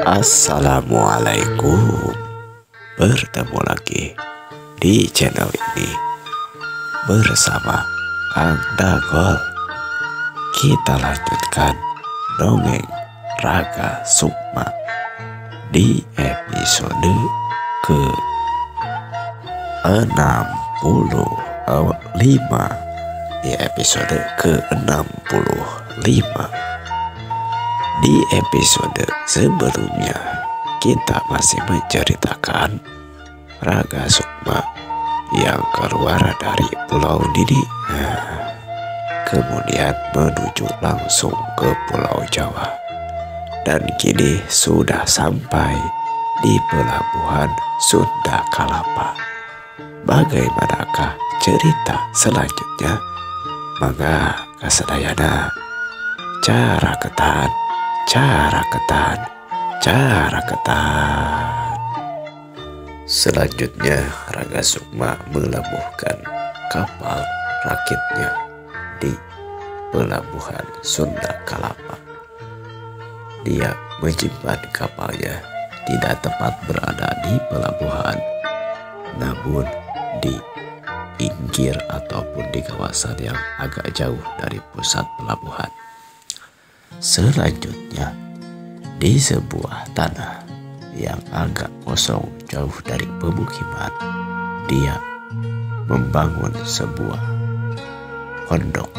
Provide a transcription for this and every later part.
Assalamualaikum. Bertemu lagi di channel ini bersama Kang Dagol. Kita lanjutkan dongeng Raga Sukma di episode ke-65. Di episode ke-65. Di episode sebelumnya kita masih menceritakan Raga Sukma yang keluar dari Pulau Didi, kemudian menuju langsung ke Pulau Jawa, dan kini sudah sampai di pelabuhan Sunda Kalapa. Bagaimanakah cerita selanjutnya? Maka kasadayana cara ketan. Selanjutnya Raga Sukma melabuhkan kapal rakitnya di pelabuhan Sunda Kalapa. Dia menyimpan kapalnya tidak tepat berada di pelabuhan, namun di pinggir ataupun di kawasan yang agak jauh dari pusat pelabuhan. Selanjutnya, di sebuah tanah yang agak kosong jauh dari pemukiman, dia membangun sebuah pondok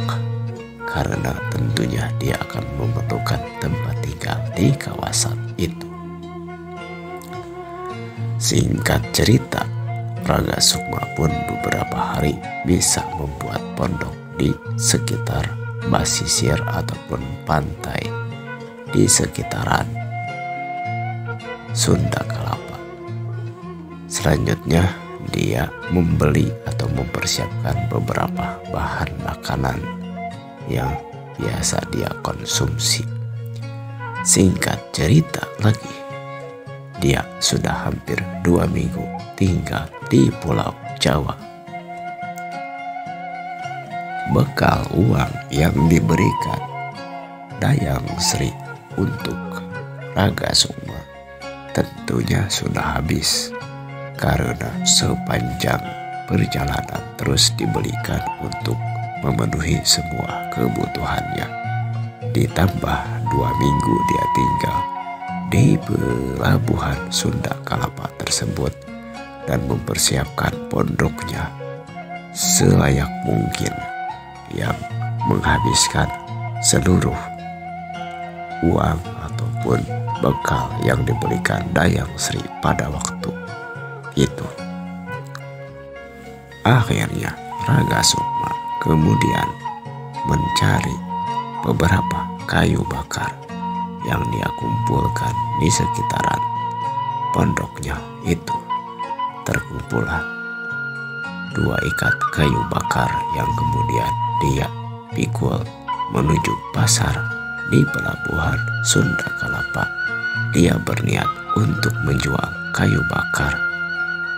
karena tentunya dia akan memerlukan tempat tinggal di kawasan itu. Singkat cerita, Raga Sukma pun beberapa hari bisa membuat pondok di sekitar basisir ataupun pantai di sekitaran Sunda Kalapa. Selanjutnya dia membeli atau mempersiapkan beberapa bahan makanan yang biasa dia konsumsi. Singkat cerita lagi, dia sudah hampir 2 minggu tinggal di Pulau Jawa. Bekal uang yang diberikan Dayang Sri untuk Raga Sukma tentunya sudah habis, karena sepanjang perjalanan terus dibelikan untuk memenuhi semua kebutuhannya. Ditambah 2 minggu dia tinggal di pelabuhan Sunda Kalapa tersebut dan mempersiapkan pondoknya selayak mungkin, yang menghabiskan seluruh uang ataupun bekal yang diberikan Dayang Sri pada waktu itu. Akhirnya Raga Sukma kemudian mencari beberapa kayu bakar yang dia kumpulkan di sekitaran pondoknya itu. Terkumpullah 2 ikat kayu bakar yang kemudian dia pikul menuju pasar di pelabuhan Sunda Kalapa. Dia berniat untuk menjual kayu bakar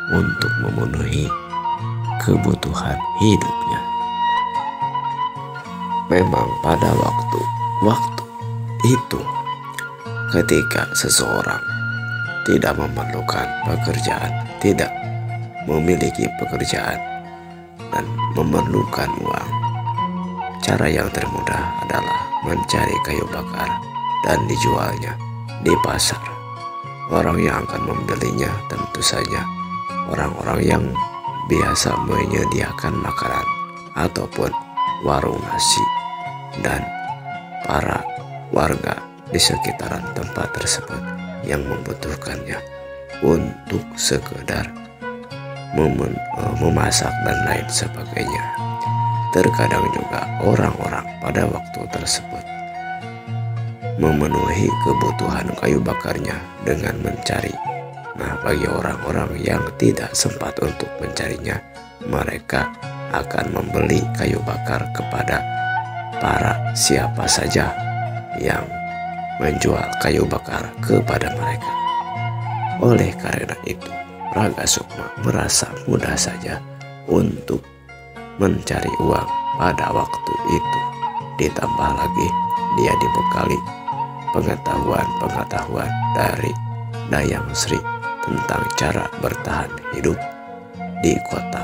untuk memenuhi kebutuhan hidupnya. Memang pada waktu itu, ketika seseorang tidak memerlukan pekerjaan, tidak memiliki pekerjaan, dan memerlukan uang, cara yang termudah adalah mencari kayu bakar dan dijualnya di pasar. Orang yang akan membelinya tentu saja orang-orang yang biasa menyediakan makanan ataupun warung nasi, dan para warga di sekitaran tempat tersebut yang membutuhkannya untuk sekedar memasak dan lain sebagainya. Terkadang juga orang-orang pada waktu tersebut memenuhi kebutuhan kayu bakarnya dengan mencari. Nah, bagi orang-orang yang tidak sempat untuk mencarinya, mereka akan membeli kayu bakar kepada para siapa saja yang menjual kayu bakar kepada mereka. Oleh karena itu, Raga Sukma merasa mudah saja untuk mencari uang pada waktu itu. Ditambah lagi dia dibekali pengetahuan dari Dayang Sri tentang cara bertahan hidup di kota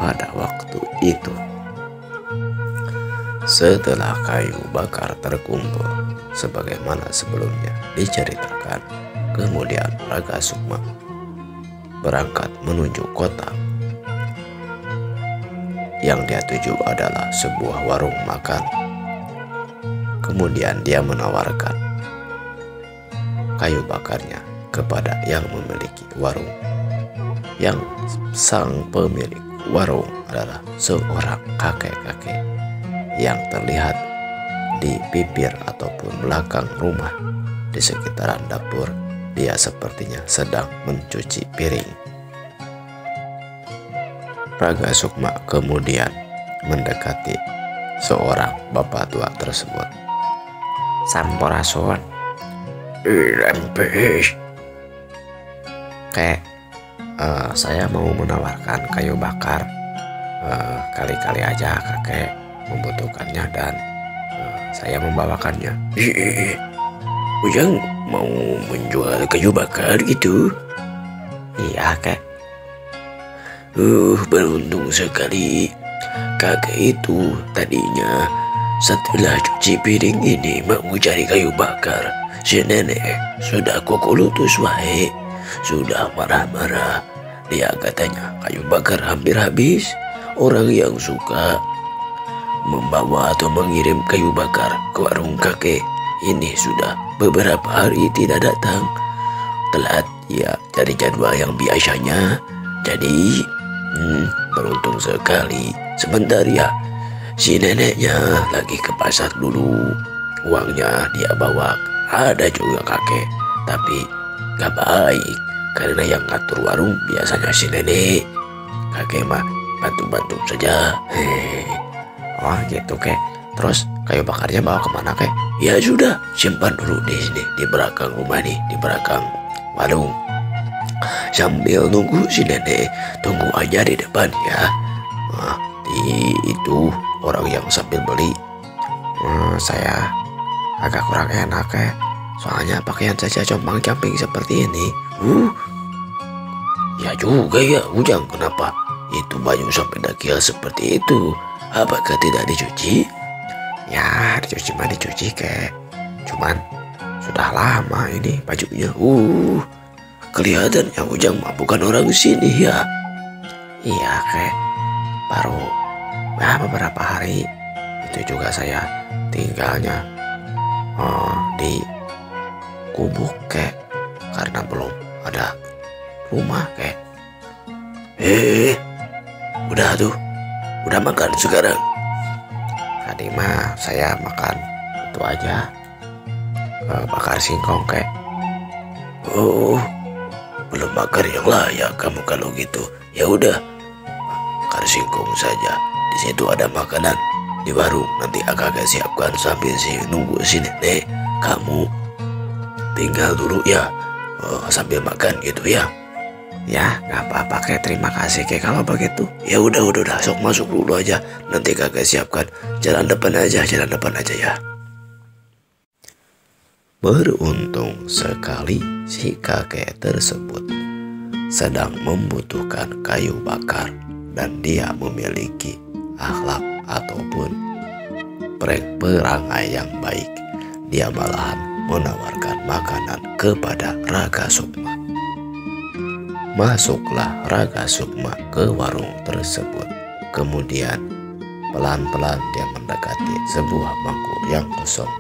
pada waktu itu. Setelah kayu bakar terkumpul sebagaimana sebelumnya diceritakan, kemudian Raga Sukma berangkat menuju kota. Yang dia tuju adalah sebuah warung makan. Kemudian dia menawarkan kayu bakarnya kepada yang memiliki warung. Yang sang pemilik warung adalah seorang kakek-kakek yang terlihat di bibir ataupun belakang rumah di sekitaran dapur. Dia sepertinya sedang mencuci piring. Raga Sukma kemudian mendekati seorang bapak tua tersebut. Sampurasun. Rempes. Saya mau menawarkan kayu bakar. Kali-kali aja kakek membutuhkannya dan saya membawakannya. Ujang mau menjual kayu bakar gitu? Iya, kek. Beruntung sekali. Kakek itu tadinya setelah cuci piring ini mau cari kayu bakar. Si nenek sudah kukulutus wae, sudah marah-marah. Dia katanya kayu bakar hampir habis. Orang yang suka membawa atau mengirim kayu bakar ke warung kakek ini sudah beberapa hari tidak datang. Telat ya dari jadwal yang biasanya. Jadi beruntung sekali. Sebentar ya, si neneknya lagi ke pasar dulu. Uangnya dia bawa. Ada juga kakek, tapi gak baik karena yang ngatur warung biasanya si nenek. Kakek mah bantu-bantu saja. Oh gitu, kek. Terus kayu bakarnya bawa kemana, kek? Ya sudah, simpan dulu di sini, di belakang rumah nih, di belakang warung. Sambil nunggu si nenek, tunggu aja di depan ya. Nah, itu orang yang sambil beli. Saya agak kurang enak, kek. Soalnya pakaian saya compang-camping seperti ini. Ya juga ya, Ujang, kenapa itu baju sampai dakil seperti itu? Apakah tidak dicuci? Ya, dicuci mah dicuci, kek. Cuman sudah lama ini bajunya. Kelihatan yang Ujang mah bukan orang sini ya. Iya, kek. Baru beberapa hari itu juga saya tinggalnya di gubuk, kek, karena belum ada rumah, kek. Udah tuh, udah makan sekarang? Tadi mah saya makan itu aja, bakar singkong, kek. Oh, belum bakar yang layak kamu kalau gitu. Ya udah, bakar singkong saja. Di situ ada makanan di warung, nanti agak siapkan sambil nunggu si nenek. Kamu tinggal dulu ya, sambil makan gitu ya. Ya nggak apa-apa, kek. Terima kasih, kek, kalau begitu. Ya udah sok masuk dulu aja. Nanti kakek siapkan jalan depan aja ya. Beruntung sekali si kakek tersebut sedang membutuhkan kayu bakar dan dia memiliki akhlak ataupun perangai yang baik. Dia malahan menawarkan makanan kepada Raga Sukma. Masuklah Raga Sukma ke warung tersebut. Kemudian pelan-pelan dia mendekati sebuah mangkuk yang kosong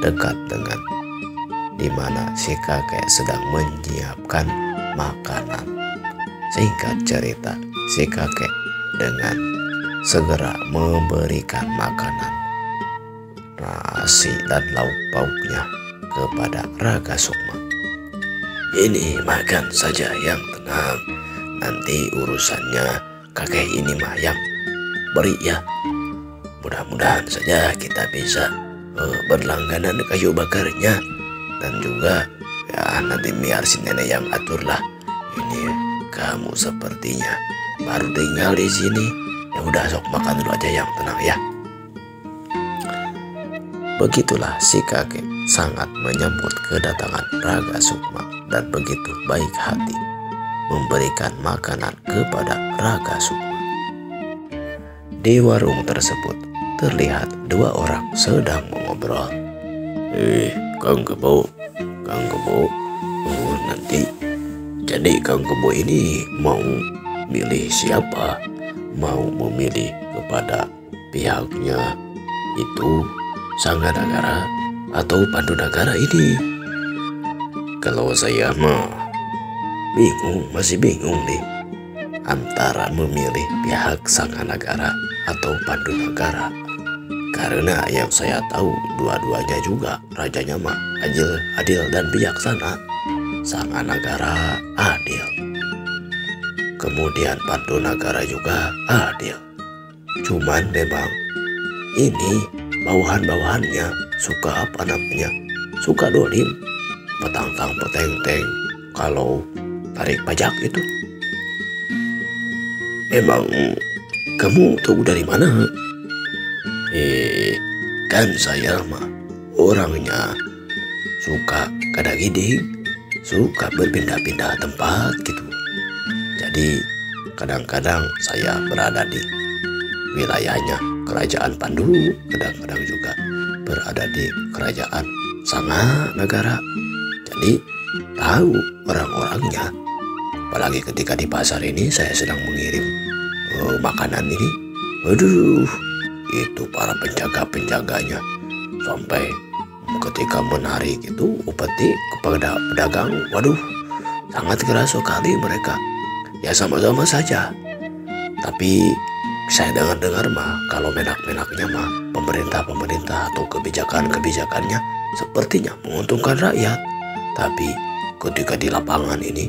dekat dengan di mana si kakek sedang menyiapkan makanan. Singkat cerita, si kakek dengan segera memberikan makanan nasi dan lauk pauknya kepada Raga Sukma. Ini makan saja yang tenang, nanti urusannya kakek ini mah yang beri ya. Mudah-mudahan saja kita bisa berlangganan kayu bakarnya, dan juga ya nanti biar si nenek yang atur lah. Ini kamu sepertinya baru tinggal di sini. Ya udah, sok makan dulu aja yang tenang ya. Begitulah si kakek sangat menyambut kedatangan Raga Sukma dan begitu baik hati memberikan makanan kepada Raga Sukma. Di warung tersebut terlihat dua orang sedang mengobrol. Kang Kebo, nanti jadi Kang Kebo ini mau milih siapa? Mau memilih kepada pihaknya itu Sangganagara atau Pandunagara ini? Kalau saya mah masih bingung nih antara memilih pihak Sangganagara atau Pandunagara. Karena yang saya tahu dua-duanya juga rajanya mah adil dan bijaksana. Sangganagara adil, kemudian Pandunagara juga adil. Cuman memang ini bawahan-bawahannya suka suka dolim, petangkang petenteng kalau tarik pajak itu. Emang kamu tahu dari mana? Kan saya mah orangnya suka kadang-kadang suka berpindah-pindah tempat gitu. Jadi kadang-kadang saya berada di wilayahnya Kerajaan Pandu, kadang-kadang juga berada di Kerajaan Sangganagara. Jadi tahu orang-orangnya. Apalagi ketika di pasar ini saya sedang mengirim makanan ini. Waduh, itu para penjaga-penjaganya sampai ketika menarik itu upeti kepada pedagang, waduh, sangat keras sekali mereka. Ya sama-sama saja. Tapi saya dengar-dengar mah kalau menak-menaknya mah pemerintah atau kebijakannya sepertinya menguntungkan rakyat. Tapi ketika di lapangan ini,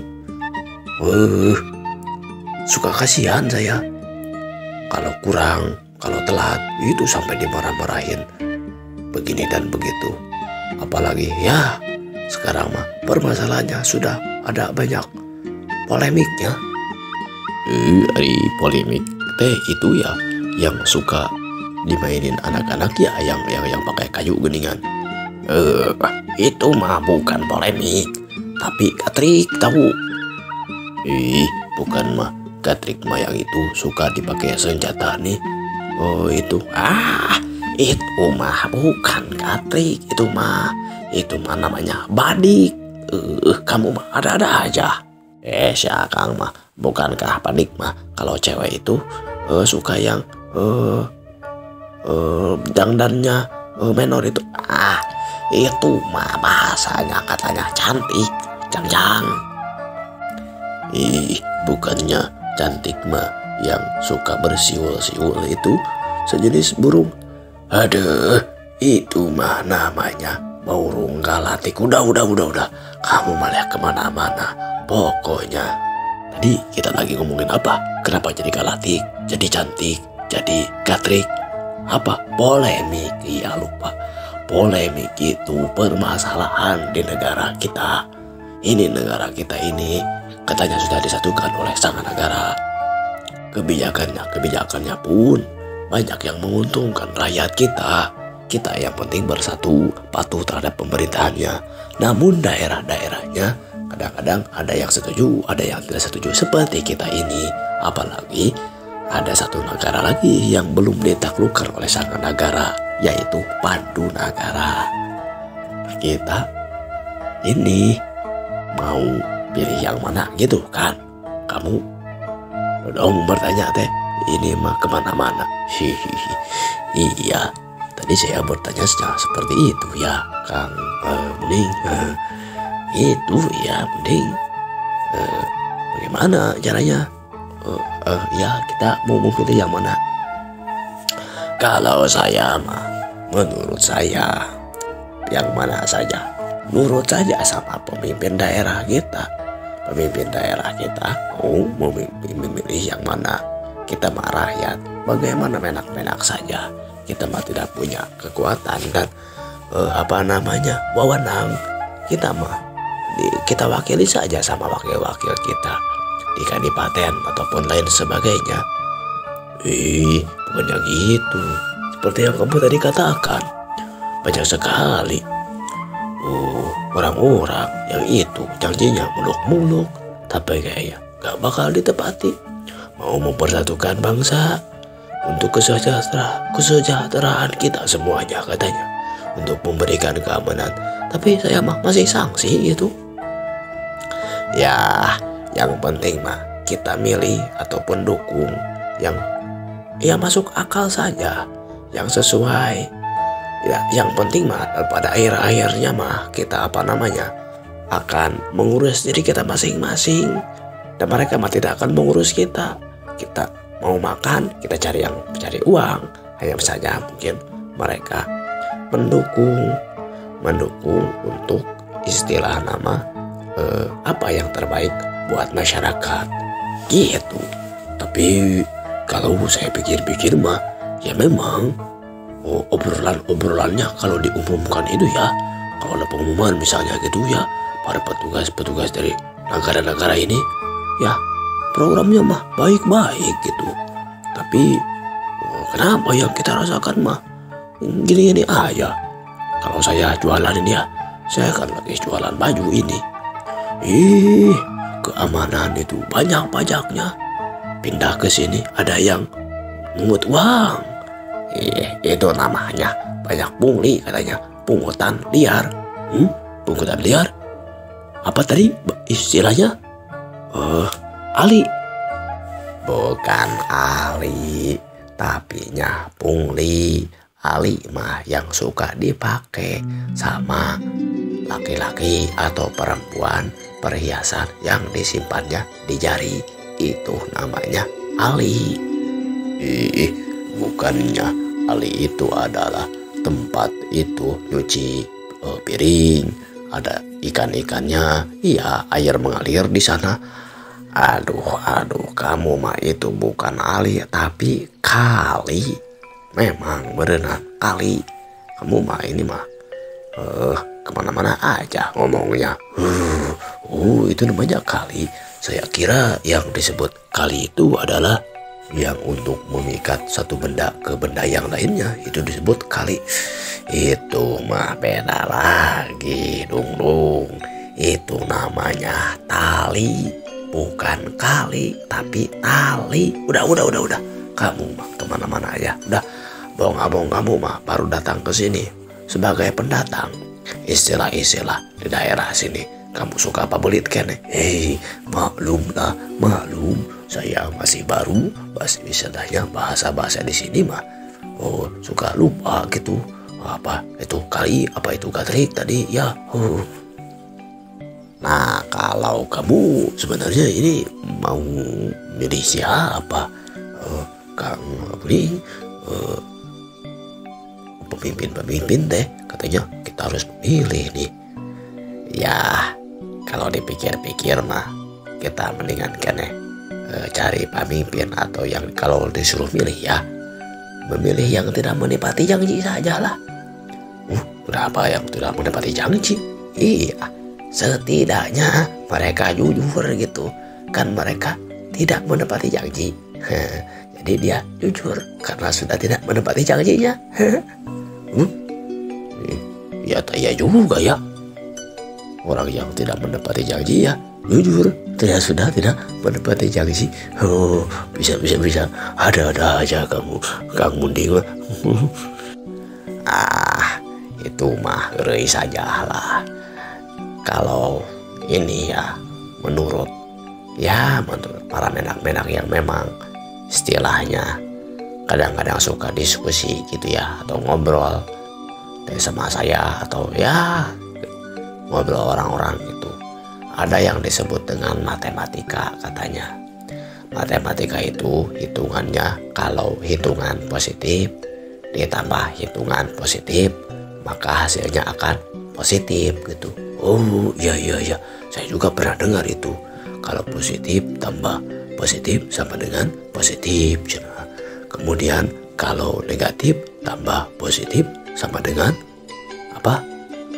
suka kasihan saya. Kalau kurang, kalau telat, itu sampai dimarah-marahin begini dan begitu. Apalagi ya sekarang mah permasalahannya sudah ada banyak polemiknya. Dari polemik itu ya yang suka dimainin anak-anak ya yang pakai kayu geningan. Itu mah bukan polemik, tapi Gatrik tahu. Bukan mah Gatrik mah yang itu suka dipakai senjata nih. Oh itu mah bukan Gatrik, itu mah namanya badik. Kamu mah ada-ada aja. Si Akang mah bukankah badik mah kalau cewek itu suka yang dandannya menor itu. Itu mah bahasanya katanya cantik, jangan. Bukannya cantik mah yang suka bersiul-siul itu sejenis burung. Aduh, itu mah namanya burung galatik. Udah. Kamu malah kemana-mana. Pokoknya tadi kita lagi ngomongin apa? Kenapa jadi galatik, jadi cantik, jadi Gatrik? Apa? Polemik. Iya lupa. Polemik itu permasalahan di negara kita. Ini negara kita ini katanya sudah disatukan oleh Sangganagara. Kebijakannya pun banyak yang menguntungkan rakyat kita. Kita yang penting bersatu, patuh terhadap pemerintahannya. Namun daerah-daerahnya kadang-kadang ada yang setuju, ada yang tidak setuju. Seperti kita ini. Apalagi ada satu negara lagi yang belum ditaklukkan oleh Sangganagara, yaitu Pandunagara. Kita ini mau pilih yang mana gitu kan? Kamu dong bertanya teh, ini mah kemana-mana. Iya, tadi saya bertanya seperti itu ya, Kang Mending. Itu ya Mending. Bagaimana caranya? Ya kita mau pilih yang mana? Kalau saya mah, menurut saya yang mana saja. Nurut saja sama pemimpin daerah kita. Pemimpin daerah kita mau memilih yang mana. Kita mah rakyat, bagaimana menak-menak saja. Kita mah tidak punya kekuatan dan wewenang. Kita mah kita wakili saja sama wakil-wakil kita di kadipaten ataupun lain sebagainya. Bukannya gitu. Seperti yang kamu tadi katakan, banyak sekali Orang-orang yang itu janjinya muluk-muluk, tapi kayaknya gak bakal ditepati. Mau mempersatukan bangsa untuk kesejahteraan kita semuanya katanya, untuk memberikan keamanan. Tapi saya mah masih sanksi gitu. Ya, yang penting mah kita milih ataupun dukung yang masuk akal saja, yang sesuai. Ya, yang penting mah pada akhir-akhirnya mah kita akan mengurus diri kita masing-masing, dan mereka mah tidak akan mengurus kita. Kita mau makan, kita cari uang. Hanya saja mungkin mereka mendukung untuk istilah nama apa yang terbaik buat masyarakat gitu. Tapi kalau saya pikir-pikir mah ya memang obrolannya kalau diumumkan itu ya, kalau ada pengumuman misalnya gitu ya, para petugas dari negara-negara ini ya programnya mah baik-baik gitu. Tapi kenapa yang kita rasakan mah gini-gini aja. Kalau saya jualan ini ya, saya kan lagi jualan baju ini. Keamanan itu banyak pajaknya. Pindah ke sini ada yang mungut uang. Itu namanya banyak pungli katanya, pungutan liar. Pungutan liar? Apa tadi istilahnya? Ali. Bukan Ali, tapinya pungli. Ali mah yang suka dipakai sama laki-laki atau perempuan, perhiasan yang disimpannya di jari, itu namanya ali. Bukannya ali itu adalah tempat itu nyuci piring, ada ikan-ikannya, iya air mengalir di sana. Aduh, kamu mah itu bukan ali tapi kali. Memang beneran kali. Kamu mah ini mah kemana-mana aja ngomongnya. Itu namanya kali. Saya kira yang disebut kali itu adalah yang untuk mengikat satu benda ke benda yang lainnya, itu disebut kali. Itu mah beda lagi, Dung. Itu namanya tali, bukan kali tapi tali. Udah. Kamu mah kemana-mana aja. Udah, bohong kamu mah baru datang ke sini sebagai pendatang. Istilah-istilah di daerah sini kamu suka apa belit kene? Maklum. Saya masih baru, masih istilahnya bahasa di sini mah. Suka lupa gitu. Apa itu kali, apa itu gatrik tadi ya. Nah, kalau kamu sebenarnya ini mau milih siapa? Kang beli pemimpin deh, katanya kita harus memilih nih. Ya, kalau dipikir-pikir mah kita mendingan kene cari pemimpin, atau yang kalau disuruh milih ya memilih yang tidak menepati janji saja lah. Berapa yang tidak menepati janji? Iya, setidaknya mereka jujur gitu kan, mereka tidak menepati janji. Jadi dia jujur karena sudah tidak menepati janjinya. Ya juga ya. Orang yang tidak menepati janji ya jujur, sudah tidak menepati janji. Bisa. Ada aja kamu, Kang Munding. Itu mah ngeri saja lah. Kalau ini ya menurut para menak-menak yang memang istilahnya kadang-kadang suka diskusi gitu ya, atau ngobrol sama saya, atau ya ngobrol orang-orang itu, ada yang disebut dengan matematika katanya. Matematika itu hitungannya, kalau hitungan positif ditambah hitungan positif maka hasilnya akan positif gitu. Iya, saya juga pernah dengar itu. Kalau positif tambah positif sama dengan positif. Kemudian kalau negatif tambah positif sama dengan apa?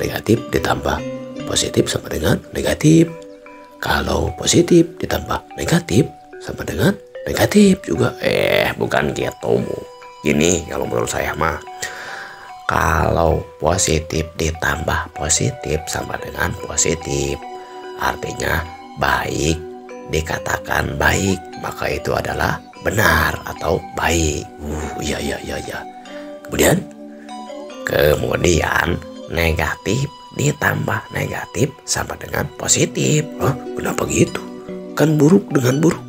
Negatif ditambah positif sama dengan negatif. Kalau positif ditambah negatif sama dengan negatif juga. Bukan gitu. Gini, kalau menurut saya mah, Kalau positif ditambah positif sama dengan positif. Artinya baik dikatakan baik, maka itu adalah benar atau baik. Iya. Kemudian negatif ditambah negatif sama dengan positif. Kenapa gitu? Kan buruk dengan buruk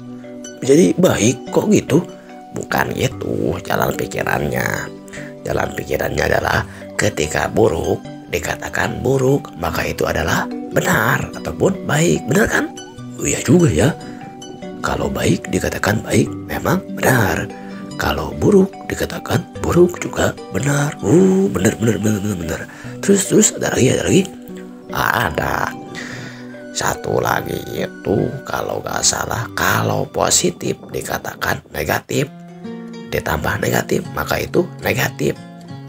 jadi baik, kok gitu? Bukan itu jalan pikirannya. Jalan pikirannya adalah ketika buruk dikatakan buruk, maka itu adalah benar ataupun baik. Benar kan? Iya juga ya. Kalau baik dikatakan baik memang benar. Kalau buruk dikatakan buruk juga benar. Benar. Terus ada lagi. Ada satu lagi itu kalau nggak salah, kalau positif dikatakan negatif ditambah negatif maka itu negatif.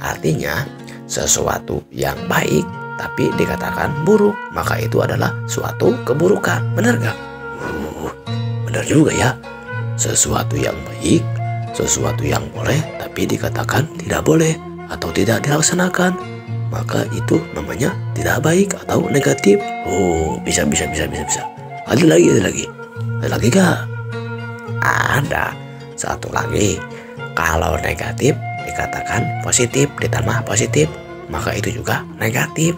Artinya sesuatu yang baik tapi dikatakan buruk maka itu adalah suatu keburukan. Benar gak? Benar juga ya. Sesuatu yang baik, sesuatu yang boleh tapi dikatakan tidak boleh atau tidak dilaksanakan, maka itu namanya tidak baik atau negatif. Bisa. Ada lagi gak? Ada satu lagi. Kalau negatif dikatakan positif ditambah positif maka itu juga negatif.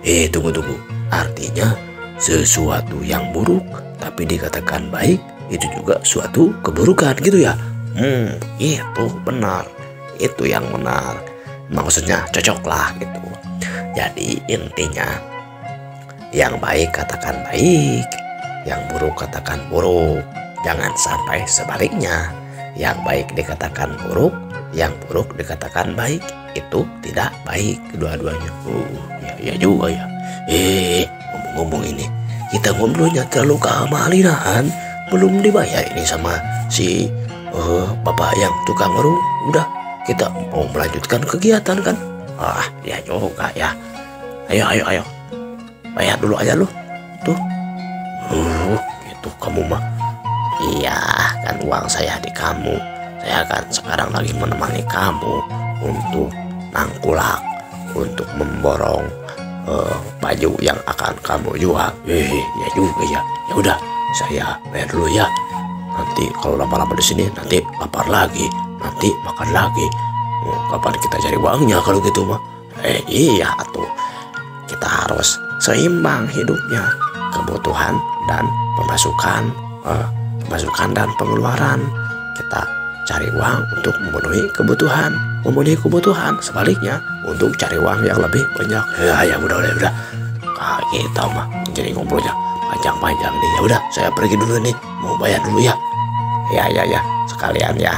Tunggu. Artinya sesuatu yang buruk tapi dikatakan baik itu juga suatu keburukan gitu ya. Itu benar. Itu yang benar. Maksudnya cocok lah gitu. Jadi intinya yang baik katakan baik, yang buruk katakan buruk. Jangan sampai sebaliknya. Yang baik dikatakan buruk, yang buruk dikatakan baik. Itu tidak baik kedua-duanya. Ya juga ya. Ngomong-ngomong ini, kita ngobrolnya terlalu keamalinaan. Belum dibayar ini sama si bapak yang tukang warung. Udah, kita mau melanjutkan kegiatan kan? Ya juga ya. Ayo. Bayar dulu aja lu. Tuh. Gitu kamu mah. Iya, kan uang saya di kamu. Saya kan sekarang lagi menemani kamu untuk nangkulak, untuk memborong baju yang akan kamu jual. Ya juga ya. Ya udah, saya bayar dulu ya. Nanti kalau lama-lama di sini nanti lapar lagi, nanti makan lagi. Kapan kita cari uangnya kalau gitu mah? Iya atuh. Kita harus seimbang hidupnya, kebutuhan dan pemasukan dan pengeluaran. Kita cari uang untuk memenuhi kebutuhan. Sebaliknya untuk cari uang yang lebih banyak. Ya udah. Kita mah jadi ngobrolnya panjang-panjang nih. Ya udah, saya pergi dulu nih, mau bayar dulu ya. Ya. Sekalian ya.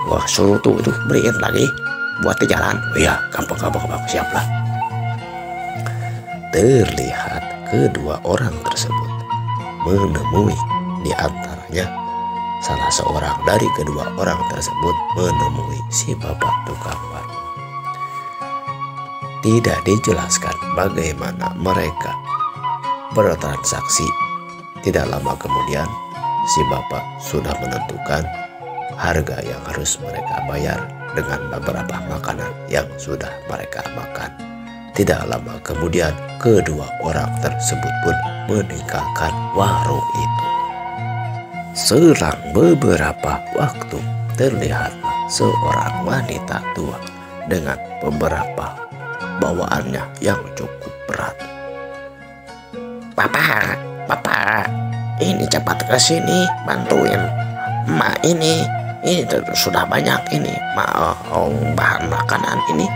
Wah, suruh tuh itu beliin lagi buat di jalan. Iya, gampang, siap lah. Terlihat kedua orang tersebut menemui di antaranya salah seorang dari kedua orang tersebut menemui si bapak tukang warung. Tidak dijelaskan bagaimana mereka bertransaksi. Tidak lama kemudian si bapak sudah menentukan harga yang harus mereka bayar dengan beberapa makanan yang sudah mereka makan. Tidak lama kemudian kedua orang tersebut pun meninggalkan warung itu. Selang beberapa waktu terlihatlah seorang wanita tua dengan beberapa bawaannya yang cukup berat. Bapak, ini cepat ke sini bantuin Mak ini sudah banyak ini bahan makanan ini.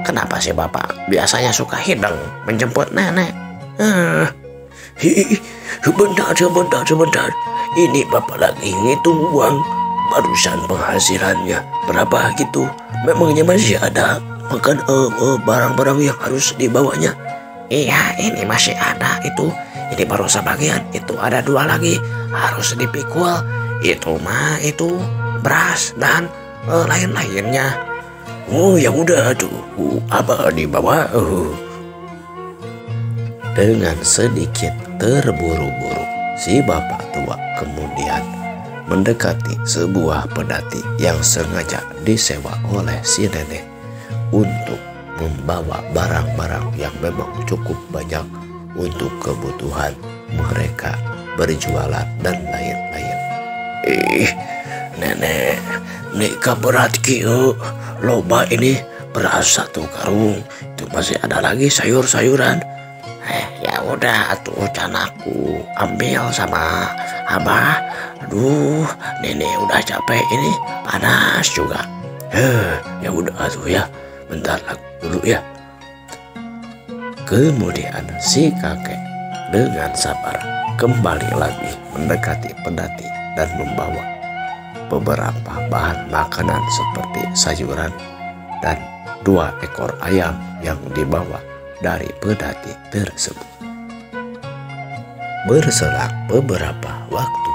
Kenapa sih Bapak biasanya suka hidang menjemput nenek? Sebentar. Ini Bapak lagi ngitung uang. Barusan penghasilannya berapa gitu. Memangnya masih ada makan barang-barang yang harus dibawanya? Iya, ini masih ada itu. Ini baru sebagian. Itu ada 2 lagi harus dipikul. Itu beras dan lain-lainnya. Ya udah tuh, apa dibawa? Dengan sedikit terburu-buru, si bapak tua kemudian mendekati sebuah pedati yang sengaja disewa oleh si nenek untuk membawa barang-barang yang memang cukup banyak untuk kebutuhan mereka berjualan dan lain-lain. Nenek, nikah berat kieu, loba ini beras 1 karung, itu masih ada lagi sayur-sayuran. Ya udah atuh can aku ambil sama abah. Aduh, nenek udah capek ini, panas juga. Ya udah atuh ya, bentar dulu ya. Kemudian si kakek dengan sabar kembali lagi mendekati pedati dan membawa beberapa bahan makanan seperti sayuran dan 2 ekor ayam yang dibawa dari pedati tersebut. Berselang beberapa waktu,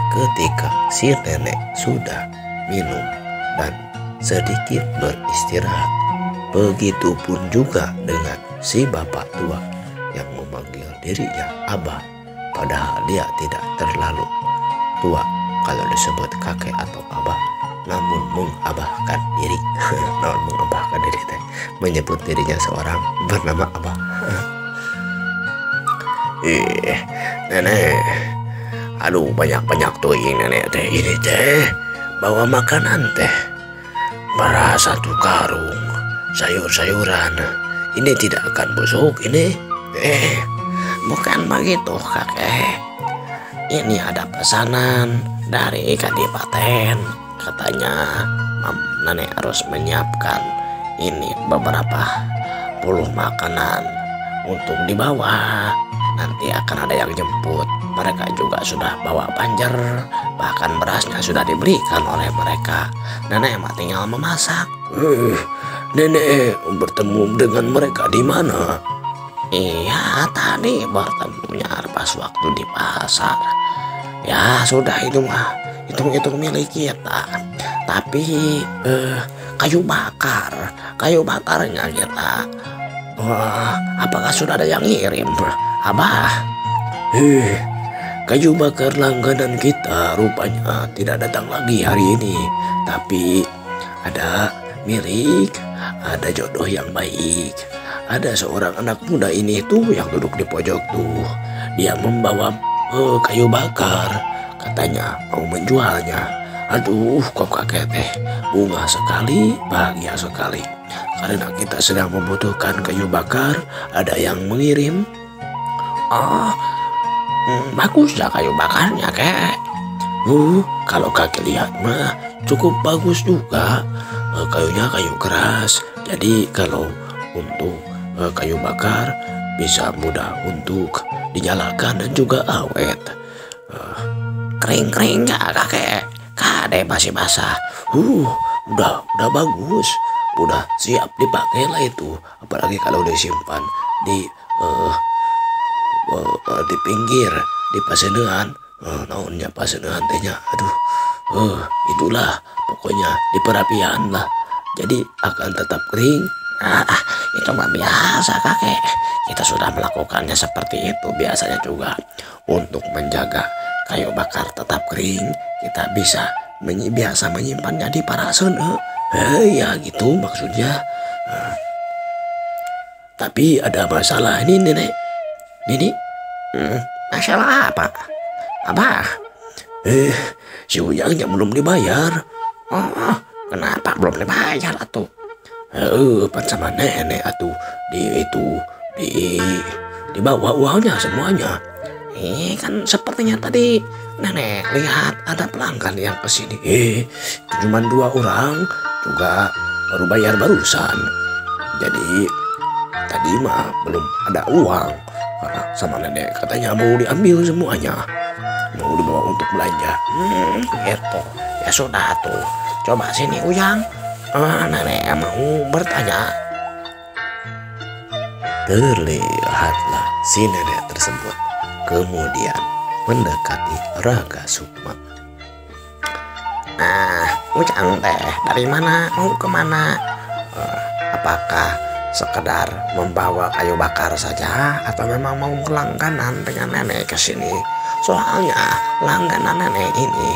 ketika si nenek sudah minum dan sedikit beristirahat, begitupun juga dengan si bapak tua yang memanggil dirinya abah, padahal dia tidak terlalu tua kalau disebut kakek atau abah, namun mengabahkan diri. Namun mengabahkan diri teh menyebut dirinya seorang bernama abah. Nenek, aduh banyak-banyak tuh nenek teh ini teh bawa makanan teh, beras 1 karung, sayur-sayuran. Ini tidak akan busuk ini. Bukan begitu kakek. Ini ada pesanan dari Kadipaten. Katanya nenek harus menyiapkan ini beberapa puluh makanan untuk dibawa. Nanti akan ada yang jemput. Mereka juga sudah bawa panjer, bahkan berasnya sudah dibelikan oleh mereka. Nenek mah tinggal memasak. Nenek bertemu dengan mereka di mana? Iya, tadi bertemunya pas waktu di pasar. Ya sudah, itu mah hitung-hitung milik kita. Tapi kayu bakarnya kita. Apakah sudah ada yang ngirim, Abah? Kayu bakar langganan kita rupanya tidak datang lagi hari ini. Tapi ada milik, ada jodoh yang baik. Ada seorang anak muda ini tuh yang duduk di pojok tuh. Dia membawa kayu bakar. Katanya mau menjualnya. Aduh, kok kakek teh bunga sekali, bahagia sekali. Karena kita sedang membutuhkan kayu bakar, ada yang mengirim. Bagus ya kayu bakarnya, kek. Kalau kakek lihat mah cukup bagus juga. Kayunya kayu keras. Jadi kalau untuk kayu bakar bisa mudah untuk dinyalakan dan juga awet. Kering-kering gak kakek? Kade masih basah. Udah bagus. Udah siap dipakai lah itu. Apalagi kalau disimpan di pinggir, di pasenean. Naonnya pasenean tehnya. Aduh, itulah pokoknya di perapian lah. Jadi akan tetap kering. Itu mah biasa kakek. Kita sudah melakukannya seperti itu biasanya juga. Untuk menjaga kayu bakar tetap kering, kita bisa biasa menyimpannya di parasana. Ya gitu maksudnya. Tapi ada masalah ini nenek. Ini masalah apa? Abah? Si Ujangnya belum dibayar. Kenapa belum dibayar atuh? Pan sama nenek atuh dibawa uangnya semuanya. Kan sepertinya tadi nenek lihat ada pelanggan yang kesini. Cuma 2 orang juga baru bayar barusan. Jadi tadi mah belum ada uang karena sama nenek katanya mau diambil semuanya, mau dibawa untuk belanja. Gitu. Ya sudah tuh, coba sini Ujang. Nenek mau bertanya. Terlihatlah si nenek tersebut kemudian mendekati Raga Sukma. Ujang teh dari mana, mau kemana? Apakah sekedar membawa kayu bakar saja atau memang mau berlangganan dengan nenek ke sini? Soalnya langganan nenek ini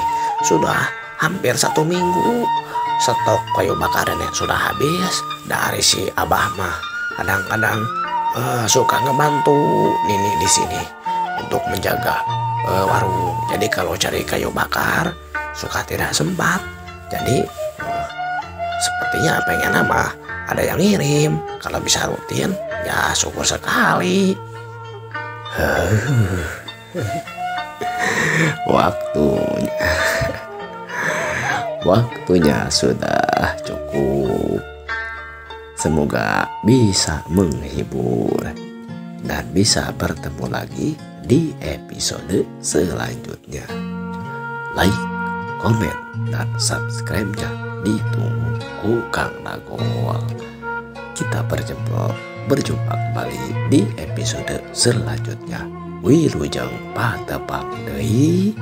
sudah hampir 1 minggu stok kayu bakarnya sudah habis. Dari si Abah mah kadang-kadang suka ngebantu Nini di sini untuk menjaga warung. Jadi kalau cari kayu bakar suka tidak sempat. Jadi sepertinya pengen mah ada yang ngirim. Kalau bisa rutin ya syukur sekali. Waktunya sudah cukup. Semoga bisa menghibur dan bisa bertemu lagi di episode selanjutnya. Like, komen, dan subscribe-nya ditunggu Kang Nagol. Kita berjumpa kembali di episode selanjutnya. Wilujeng patepang deui.